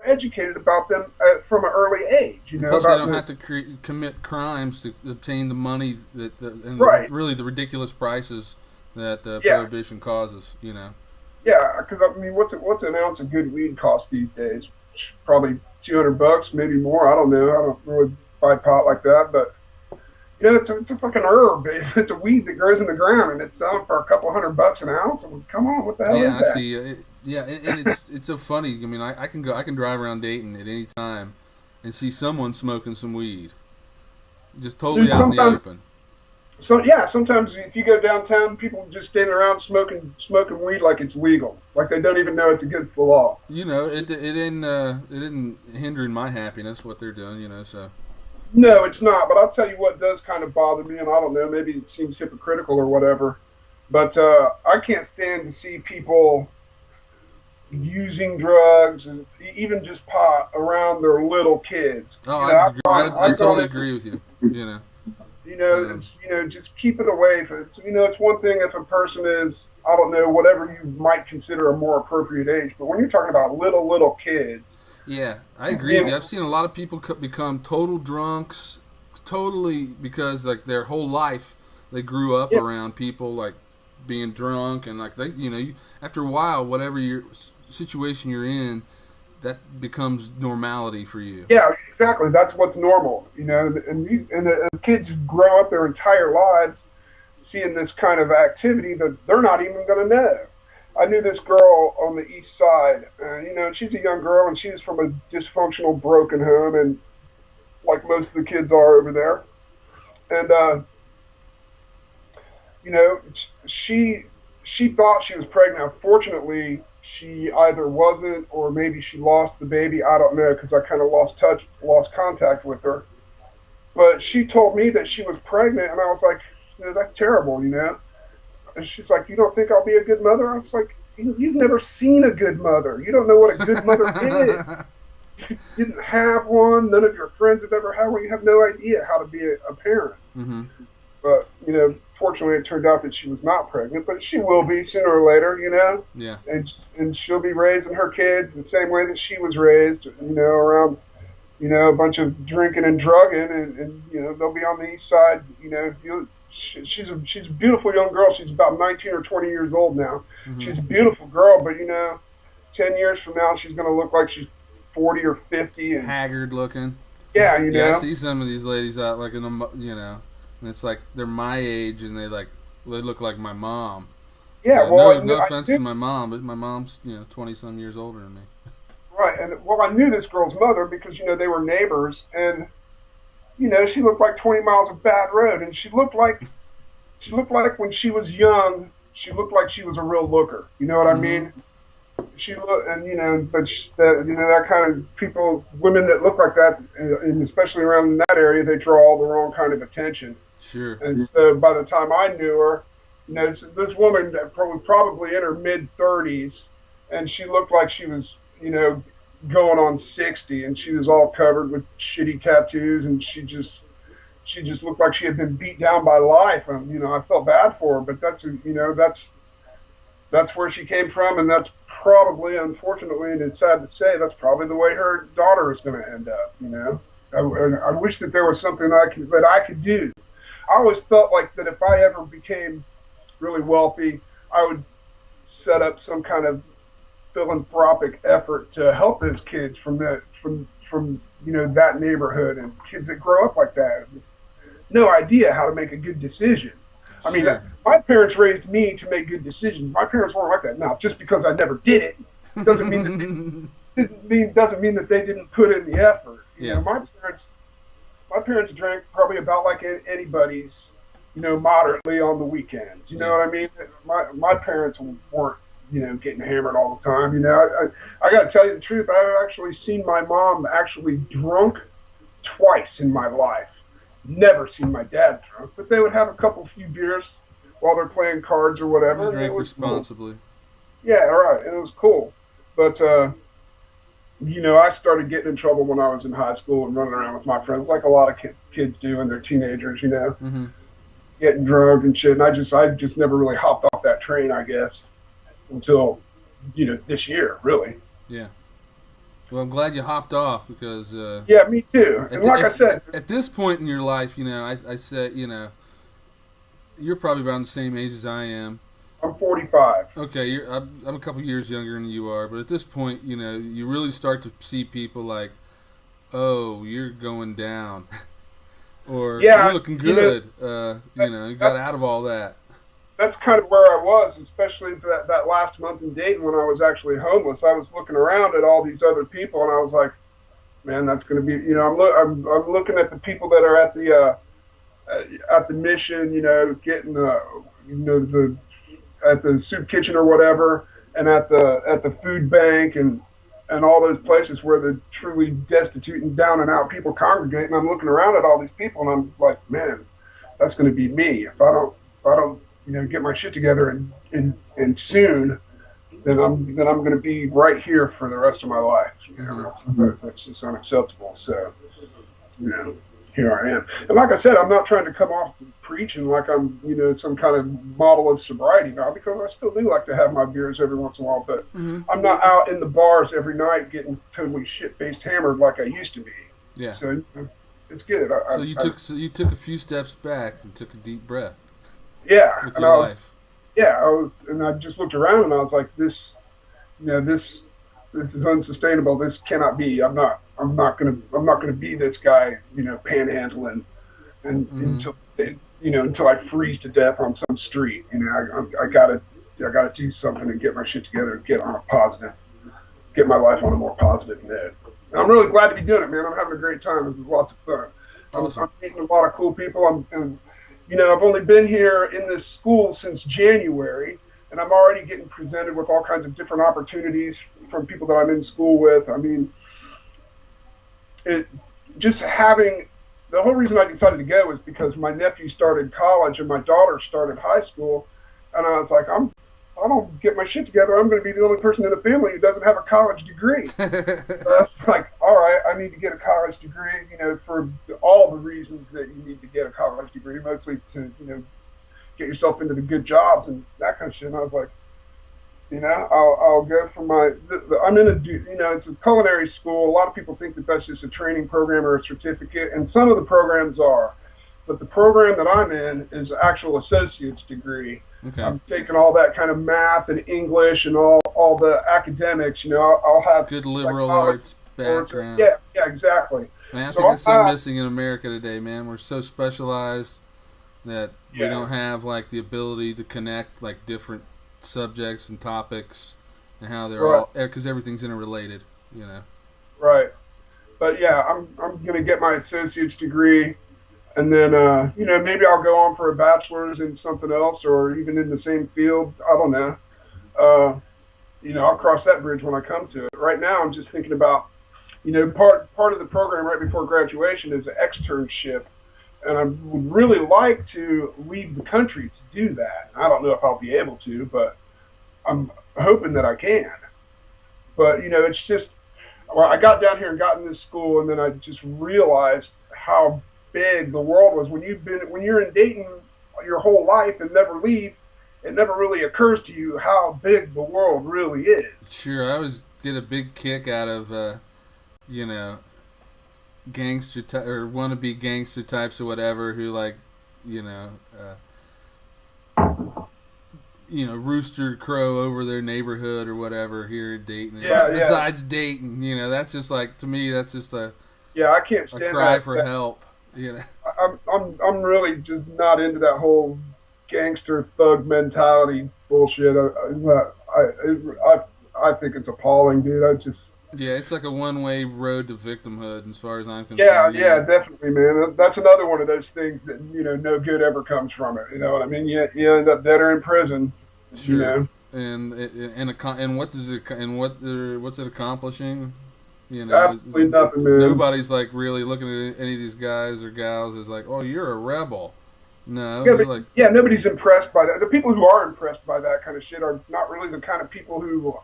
educated about them from an early age. And plus, they About don't the have to commit crimes to obtain the money and right. really the ridiculous prices that Yeah, prohibition causes. You know. yeah. Because I mean, what's an ounce of good weed cost these days? Probably $200, maybe more. I don't know. I don't really buy pot like that, but it's a fucking herb. It's a weed that grows in the ground, and it's selling for a couple $100 an ounce. I mean, come on, what the hell Yeah, is I that? see. Yeah, and it's so funny. I mean, I can drive around Dayton at any time and see someone smoking some weed, just totally Dude, out in the sometimes, open. sometimes if you go downtown, people just standing around smoking weed like it's legal, like they don't even know it's against the law. You know, it isn't hindering my happiness what they're doing. You know, so yeah, No, it's not. But I'll tell you what does kind of bother me, and I don't know, maybe it seems hypocritical or whatever. But I can't stand to see people using drugs and even just pot around their little kids. oh, I've I I've gone totally into agree with you. You know, it's um, just keep it away from it's one thing if a person is I don't know whatever you might consider a more appropriate age, but when you're talking about little kids, yeah, I I agree with mean, you. I've seen a lot of people become total drunks, totally because like their whole life they grew up yeah, around people like being drunk and like after a while whatever your situation you're in that becomes normality for you. yeah, exactly. That's what's normal, and the kids grow up their entire lives seeing this kind of activity that they're not even going to know. I knew this girl on the east side, she's a young girl and she's from a dysfunctional, broken home, and like most of the kids are over there. And you know, she she thought she was pregnant. Unfortunately, she either wasn't, or maybe she lost the baby. I don't know because I kind of lost contact with her. But she told me that she was pregnant, and I was like, that's terrible, And she's like, you don't think I'll be a good mother? I was like, you've never seen a good mother. You don't know what a good mother is. You didn't have one. None of your friends have ever had one. You have no idea how to be a parent. Hmm. But fortunately, it turned out that she was not pregnant, but she will be sooner or later. Yeah, And she'll be raising her kids the same way that she was raised. Around a bunch of drinking and drugging, and they'll be on the east side. She's a beautiful young girl. She's about 19 or 20 years old now. hmm, She's a beautiful girl, but 10 years from now, she's going to look like she's 40 or 50, and haggard looking. yeah, Yeah, I see some of these ladies out like in the and it's like they're my age and they look like my mom. yeah. Well, No offense to my mom, but my mom's 20 some years older than me. right, and well, I knew this girl's mother because they were neighbors, and she looked like 20 miles of bad road, and she looked like when she was young, she looked like she was a real looker. You know what I Hmm. mean? She looked, and but that kind of people, women that look like that, and especially around that area, they draw all the wrong kind of attention. Sure. And so by the time I knew her, this woman that was probably in her mid 30s, and she looked like she was, going on 60, and she was all covered with shitty tattoos, and she just looked like she had been beat down by life. And I felt bad for her, but that's where she came from, and that's probably, unfortunately, and it's sad to say, that's probably the way her daughter is going to end up. I wish that there was something I could do. I always felt like that if I ever became really wealthy, I would set up some kind of philanthropic effort to help those kids from that neighborhood, and kids that grow up like that, no idea how to make a good decision. I mean, Sure. my parents raised me to make good decisions. My parents weren't like that. Now, just because I never did it doesn't mean that doesn't mean that they didn't put in the effort. Yeah. My parents drank probably about like anybody's, moderately on the weekends. You know Yeah. what I mean? My parents weren't, getting hammered all the time. I got to tell you the truth. I've actually seen my mom actually drunk twice in my life. Never seen my dad drunk, but they would have a couple few beers while they're playing cards or You whatever, and it drink was cool. responsibly. Yeah, all right, and it was cool. But I started getting in trouble when I was in high school and running around with my friends, like a lot of kids do when they're teenagers. Hmm. Getting drunk and shit. And I just never really hopped off that train, I guess, until this year, really. Yeah. Well, I'm glad you hopped off because Yeah, me too. And like I said, at this point in your life, I said, you're probably about the same age as I am. I'm 45. Okay, I'm a couple years younger than you are, but at this point, you really start to see people like, oh, you're going down, or Yeah, you're looking good. You got out of all that. That's kind of where I was, especially that last month in Dayton when I was actually homeless. I was looking around at all these other people, and I was like, man, that's going to be, I'm looking at the people that are at the mission, getting the at the soup kitchen or whatever, and at the food bank and all those places where the truly destitute and down and out people congregate. And I'm looking around at all these people, and I'm like, man, that's going to be me if I don't get my shit together and soon, then I'm going to be right here for the rest of my life. That's just unacceptable. So, here I am. And like I said, I'm not trying to come off preaching like I'm, some kind of model of sobriety now, because I still do like to have my beers every once in a while, but I'm not out in the bars every night getting totally shit-faced hammered like I used to be. Yeah. So it's good. So you took a few steps back and took a deep breath. Yeah. With your life. Yeah, I just looked around and I was like, this is unsustainable. This cannot be. I'm not gonna be this guy, panhandling until I freeze to death on some street. I gotta do something and get my shit together and get my life on a more positive note. And I'm really glad to be doing it, man. I'm having a great time. This is lots of fun. Awesome. I'm meeting a lot of cool people. I've only been here in this school since January, and I'm already getting presented with all kinds of different opportunities from people that I'm in school with. I mean, the whole reason I decided to go was because my nephew started college and my daughter started high school, and I was like, I don't get my shit together, I'm going to be the only person in the family who doesn't have a college degree. So I was like, all right, I need to get a college degree, for all the reasons that you need to get a college degree, mostly to, get yourself into the good jobs and that kind of shit. And I was like, I'll go for I'm in it's a culinary school. A lot of people think that that's just a training program or a certificate, and some of the programs are. But the program that I'm in is an actual associate's degree. Okay. I'm taking all that kind of math and English and all the academics. I'll have good liberal arts background. Yeah, exactly. Man, I think that's so missing in America today, man. We're so specialized that we don't have like the ability to connect like different subjects and topics and how they're all, because everything's interrelated, Right. But yeah, I'm gonna get my associate's degree. And then, maybe I'll go on for a bachelor's in something else or even in the same field. I don't know. I'll cross that bridge when I come to it. Right now, I'm just thinking about, part of the program right before graduation is an externship. And I would really like to leave the country to do that. I don't know if I'll be able to, but I'm hoping that I can. But, it's just, I got down here and got in this school, and then I just realized how big the world was. When you're in Dayton your whole life and never leave, it never really occurs to you how big the world really is. Sure, I always get a big kick out of gangster or wannabe gangster types or whatever who rooster crow over their neighborhood or whatever here in Dayton. Besides Dayton, that's just like, to me, that's just I can't stand a cry that. for help. I'm really just not into that whole gangster thug mentality bullshit. I think it's appalling, dude. It's like a one-way road to victimhood as far as I'm concerned. Yeah, definitely, man. That's another one of those things that no good ever comes from it. You know what I mean? You end up dead or in prison. Sure. And what's it accomplishing? Absolutely nothing, man. Nobody's like really looking at any of these guys or gals as like, oh, you're a rebel. No, nobody's impressed by that. The people who are impressed by that kind of shit are not really the kind of people who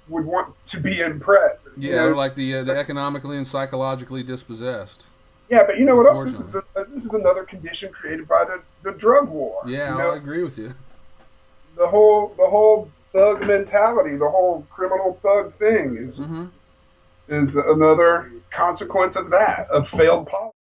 would want to be impressed. Yeah, they're like the economically and psychologically dispossessed. Yeah, but you know what else? This is another condition created by the drug war. Yeah, I agree with you. The whole thug mentality, the whole criminal thug thing is. Mm-hmm. is another consequence of that, of failed policy.